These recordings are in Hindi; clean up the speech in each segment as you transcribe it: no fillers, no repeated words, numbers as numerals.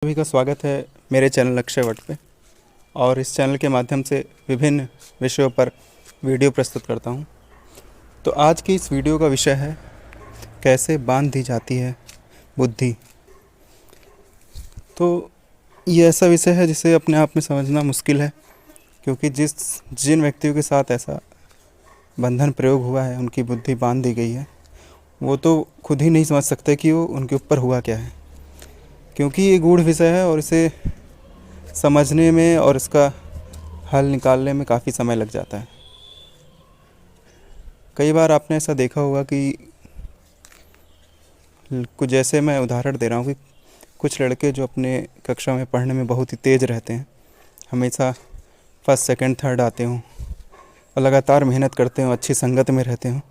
सभी का स्वागत है मेरे चैनल लक्ष्यवट पे। और इस चैनल के माध्यम से विभिन्न विषयों पर वीडियो प्रस्तुत करता हूँ। तो आज की इस वीडियो का विषय है कैसे बांध दी जाती है बुद्धि। तो ये ऐसा विषय है जिसे अपने आप में समझना मुश्किल है, क्योंकि जिन व्यक्तियों के साथ ऐसा बंधन प्रयोग हुआ है, उनकी बुद्धि बांध दी गई है, वो तो खुद ही नहीं समझ सकते कि वो उनके ऊपर हुआ क्या है। क्योंकि ये गूढ़ विषय है और इसे समझने में और इसका हल निकालने में काफ़ी समय लग जाता है। कई बार आपने ऐसा देखा होगा कि कुछ, जैसे मैं उदाहरण दे रहा हूँ कि कुछ लड़के जो अपने कक्षा में पढ़ने में बहुत ही तेज़ रहते हैं, हमेशा फर्स्ट सेकंड थर्ड आते हों और लगातार मेहनत करते हों, अच्छी संगत में रहते हों,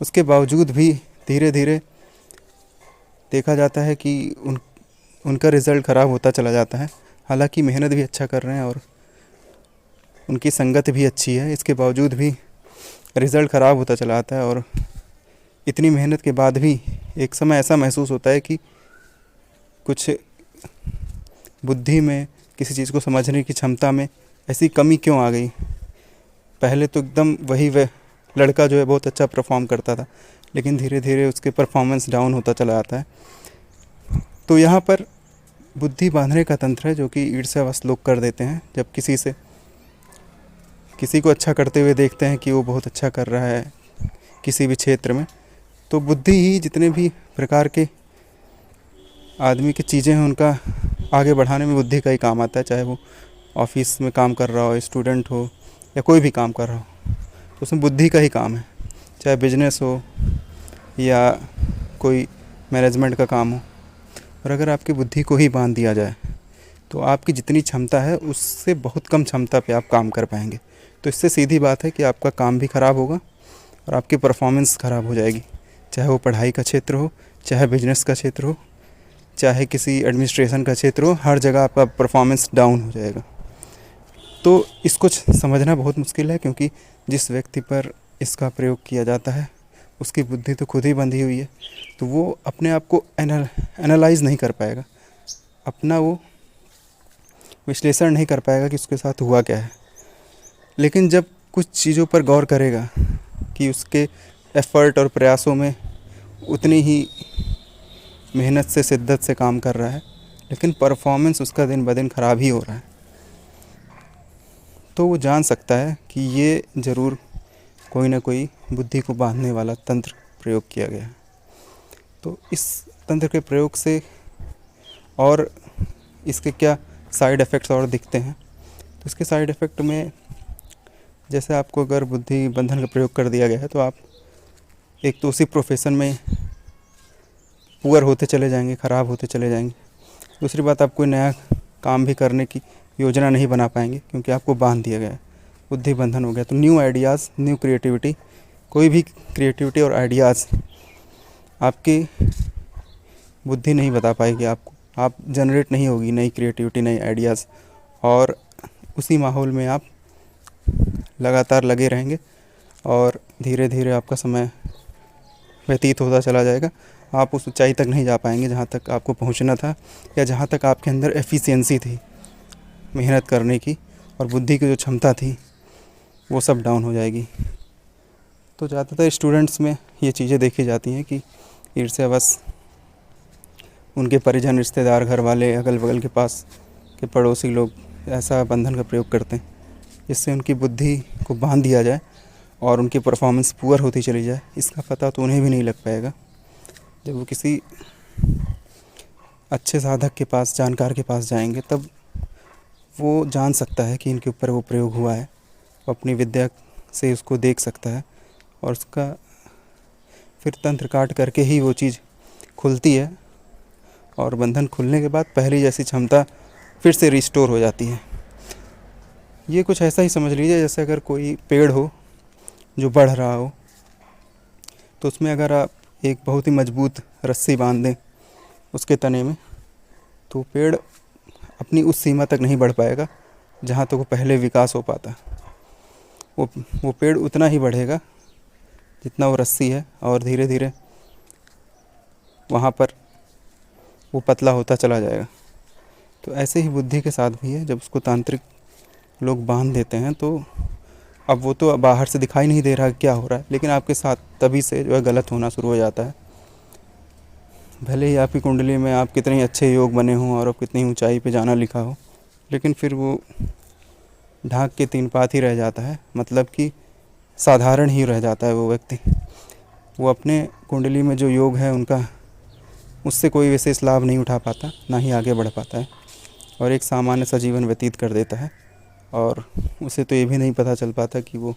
उसके बावजूद भी धीरे धीरे देखा जाता है कि उनका रिज़ल्ट ख़राब होता चला जाता है। हालांकि मेहनत भी अच्छा कर रहे हैं और उनकी संगत भी अच्छी है, इसके बावजूद भी रिज़ल्ट ख़राब होता चला जाता है। और इतनी मेहनत के बाद भी एक समय ऐसा महसूस होता है कि कुछ बुद्धि में, किसी चीज़ को समझने की क्षमता में ऐसी कमी क्यों आ गई। पहले तो एकदम वही वह लड़का जो है बहुत अच्छा परफॉर्म करता था, लेकिन धीरे धीरे उसके परफॉर्मेंस डाउन होता चला जाता है। तो यहाँ पर बुद्धि बांधने का तंत्र है जो कि ईर्ष्यावश लोग कर देते हैं। जब किसी को अच्छा करते हुए देखते हैं कि वो बहुत अच्छा कर रहा है किसी भी क्षेत्र में, तो बुद्धि ही जितने भी प्रकार के आदमी की चीज़ें हैं उनका आगे बढ़ाने में बुद्धि का ही काम आता है। चाहे वो ऑफिस में काम कर रहा हो, स्टूडेंट हो, या कोई भी काम कर रहा हो, तो उसमें बुद्धि का ही काम है। चाहे बिजनेस हो या कोई मैनेजमेंट का काम हो। और अगर आपकी बुद्धि को ही बांध दिया जाए तो आपकी जितनी क्षमता है उससे बहुत कम क्षमता पे आप काम कर पाएंगे। तो इससे सीधी बात है कि आपका काम भी ख़राब होगा और आपकी परफॉर्मेंस ख़राब हो जाएगी। चाहे वो पढ़ाई का क्षेत्र हो, चाहे बिजनेस का क्षेत्र हो, चाहे किसी एडमिनिस्ट्रेशन का क्षेत्र हो, हर जगह आपका परफॉर्मेंस डाउन हो जाएगा। तो इसको समझना बहुत मुश्किल है, क्योंकि जिस व्यक्ति पर इसका प्रयोग किया जाता है उसकी बुद्धि तो खुद ही बंधी हुई है, तो वो अपने आप को एनालाइज़ नहीं कर पाएगा, अपना वो विश्लेषण नहीं कर पाएगा कि उसके साथ हुआ क्या है। लेकिन जब कुछ चीज़ों पर गौर करेगा कि उसके एफ़र्ट और प्रयासों में उतनी ही मेहनत से, शिद्दत से काम कर रहा है, लेकिन परफॉर्मेंस उसका दिन ब दिन ख़राब ही हो रहा है, तो वो जान सकता है कि ये ज़रूर कोई ना कोई बुद्धि को बांधने वाला तंत्र प्रयोग किया गया है। तो इस तंत्र के प्रयोग से और इसके क्या साइड इफ़ेक्ट्स और दिखते हैं। तो इसके साइड इफ़ेक्ट में, जैसे आपको अगर बुद्धि बंधन का प्रयोग कर दिया गया है तो आप एक तो उसी प्रोफेशन में पुअर होते चले जाएंगे, ख़राब होते चले जाएंगे। दूसरी बात, आप कोई नया काम भी करने की योजना नहीं बना पाएंगे, क्योंकि आपको बांध दिया गया है, बुद्धि बंधन हो गया। तो न्यू आइडियाज़, न्यू क्रिएटिविटी, कोई भी क्रिएटिविटी और आइडियाज़ आपकी बुद्धि नहीं बता पाएगी आपको, आप जनरेट नहीं होगी नई क्रिएटिविटी, नई आइडियाज़, और उसी माहौल में आप लगातार लगे रहेंगे और धीरे धीरे आपका समय व्यतीत होता चला जाएगा। आप उस ऊंचाई तक नहीं जा पाएंगे जहाँ तक आपको पहुँचना था, या जहाँ तक आपके अंदर एफिशिएंसी थी मेहनत करने की, और बुद्धि की जो क्षमता थी वो सब डाउन हो जाएगी। तो ज़्यादातर स्टूडेंट्स में ये चीज़ें देखी जाती हैं कि ईर्ष्यावश उनके परिजन, रिश्तेदार, घर वाले, अगल बगल के पास के पड़ोसी लोग ऐसा बंधन का प्रयोग करते हैं, जिससे उनकी बुद्धि को बांध दिया जाए और उनकी परफॉर्मेंस पुअर होती चली जाए। इसका पता तो उन्हें भी नहीं लग पाएगा। जब वो किसी अच्छे साधक के पास, जानकार के पास जाएंगे, तब वो जान सकता है कि इनके ऊपर वो प्रयोग हुआ है, वो अपनी विद्या से उसको देख सकता है, और उसका फिर तंत्र काट करके ही वो चीज़ खुलती है, और बंधन खुलने के बाद पहली जैसी क्षमता फिर से रिस्टोर हो जाती है। ये कुछ ऐसा ही समझ लीजिए जैसे अगर कोई पेड़ हो जो बढ़ रहा हो, तो उसमें अगर आप एक बहुत ही मजबूत रस्सी बांध दें उसके तने में, तो पेड़ अपनी उस सीमा तक नहीं बढ़ पाएगा जहाँ तक वो पहले विकास हो पाता। वो पेड़ उतना ही बढ़ेगा जितना वो रस्सी है, और धीरे धीरे वहाँ पर वो पतला होता चला जाएगा। तो ऐसे ही बुद्धि के साथ भी है, जब उसको तांत्रिक लोग बांध देते हैं तो अब वो तो बाहर से दिखाई नहीं दे रहा क्या हो रहा है, लेकिन आपके साथ तभी से जो है गलत होना शुरू हो जाता है। भले ही आपकी कुंडली में आप कितने अच्छे योग बने हों और आप कितनी ऊंचाई पे जाना लिखा हो, लेकिन फिर वो ढाक के तीन पात ही रह जाता है, मतलब कि साधारण ही रह जाता है वो व्यक्ति। वो अपने कुंडली में जो योग है उनका उससे कोई विशेष लाभ नहीं उठा पाता, ना ही आगे बढ़ पाता है, और एक सामान्य सा जीवन व्यतीत कर देता है। और उसे तो ये भी नहीं पता चल पाता कि वो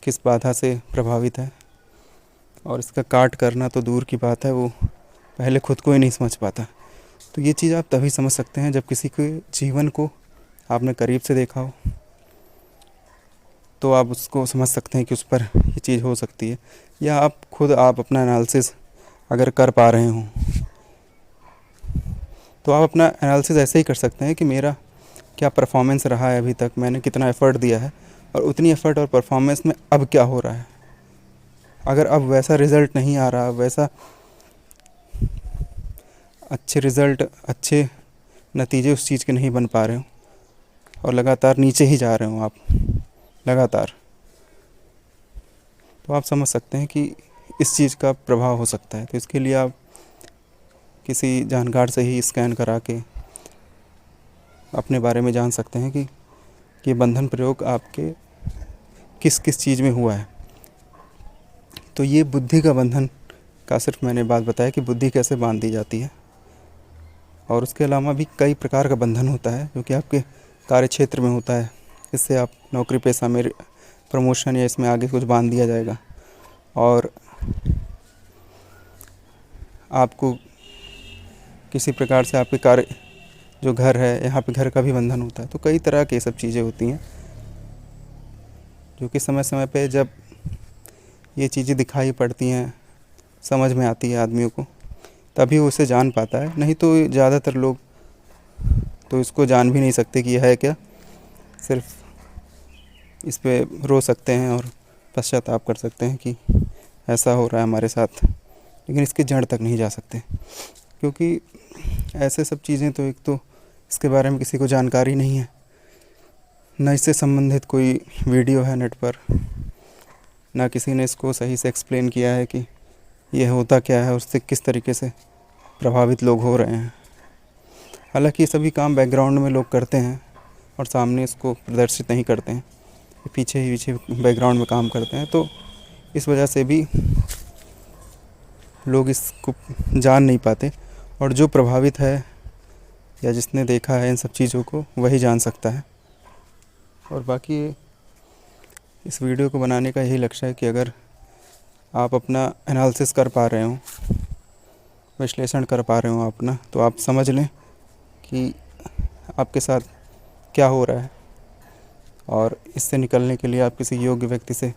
किस बाधा से प्रभावित है, और इसका काट करना तो दूर की बात है, वो पहले खुद को ही नहीं समझ पाता। तो ये चीज़ आप तभी समझ सकते हैं जब किसी के जीवन को आपने करीब से देखा हो, तो आप उसको समझ सकते हैं कि उस पर ये चीज़ हो सकती है। या आप अपना एनालिसिस अगर कर पा रहे हों, तो आप अपना एनालिसिस ऐसे ही कर सकते हैं कि मेरा क्या परफॉर्मेंस रहा है अभी तक, मैंने कितना एफ़र्ट दिया है, और उतनी एफ़र्ट और परफॉर्मेंस में अब क्या हो रहा है। अगर अब वैसा रिज़ल्ट नहीं आ रहा, वैसा अच्छे रिज़ल्ट, अच्छे नतीजे उस चीज़ के नहीं बन पा रहे हो, और लगातार नीचे ही जा रहे हो आप लगातार, तो आप समझ सकते हैं कि इस चीज़ का प्रभाव हो सकता है। तो इसके लिए आप किसी जानकार से ही स्कैन करा के अपने बारे में जान सकते हैं कि ये बंधन प्रयोग आपके किस किस चीज़ में हुआ है। तो ये बुद्धि का बंधन का सिर्फ मैंने बात बताया कि बुद्धि कैसे बांध दी जाती है, और उसके अलावा भी कई प्रकार का बंधन होता है जो कि आपके कार्य क्षेत्र में होता है। इससे आप नौकरी पेशा में प्रमोशन या इसमें आगे कुछ बांध दिया जाएगा, और आपको किसी प्रकार से आपके कार्य जो घर है, यहाँ पे घर का भी बंधन होता है। तो कई तरह की सब चीज़ें होती हैं जो कि समय समय पे जब ये चीज़ें दिखाई पड़ती हैं, समझ में आती है आदमियों को, तभी वो उसे जान पाता है। नहीं तो ज़्यादातर लोग तो इसको जान भी नहीं सकते कि यह है क्या, सिर्फ इस पे रो सकते हैं और पश्चाताप कर सकते हैं कि ऐसा हो रहा है हमारे साथ, लेकिन इसकी जड़ तक नहीं जा सकते, क्योंकि ऐसे सब चीज़ें तो एक तो इसके बारे में किसी को जानकारी नहीं है, न इससे संबंधित कोई वीडियो है नेट पर, ना किसी ने इसको सही से एक्सप्लेन किया है कि यह होता क्या है, उससे किस तरीके से प्रभावित लोग हो रहे हैं। हालांकि ये सभी काम बैकग्राउंड में लोग करते हैं और सामने इसको प्रदर्शित नहीं करते हैं, पीछे बैकग्राउंड में काम करते हैं। तो इस वजह से भी लोग इसको जान नहीं पाते, और जो प्रभावित है या जिसने देखा है इन सब चीज़ों को वही जान सकता है। और बाकी इस वीडियो को बनाने का यही लक्ष्य है कि अगर आप अपना एनालिसिस कर पा रहे हो, विश्लेषण कर पा रहे हो अपना, तो आप समझ लें कि आपके साथ क्या हो रहा है, और इससे निकलने के लिए आप किसी योग्य व्यक्ति से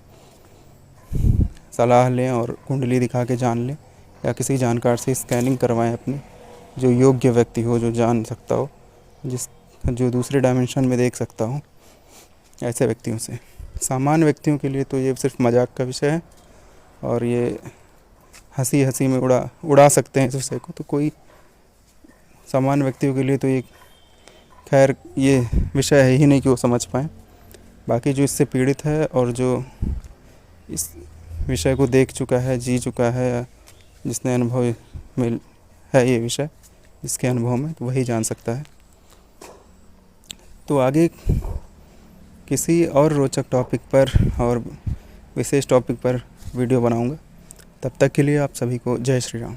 सलाह लें और कुंडली दिखा के जान लें, या किसी जानकार से स्कैनिंग करवाएं अपनी, जो योग्य व्यक्ति हो, जो जान सकता हो, जो दूसरे डायमेंशन में देख सकता हो, ऐसे व्यक्तियों से। सामान्य व्यक्तियों के लिए तो ये सिर्फ मजाक का विषय है, और ये हंसी हंसी में उड़ा सकते हैं इस विषय को। तो कोई सामान्य व्यक्तियों के लिए तो ये खैर ये विषय है ही नहीं कि वो समझ पाएँ। बाकी जो इससे पीड़ित है और जो इस विषय को देख चुका है, जी चुका है, जिसने अनुभव में है ये विषय, इसके अनुभव में, तो वही जान सकता है। तो आगे किसी और रोचक टॉपिक पर और विशेष टॉपिक पर वीडियो बनाऊंगा। तब तक के लिए आप सभी को जय श्री राम।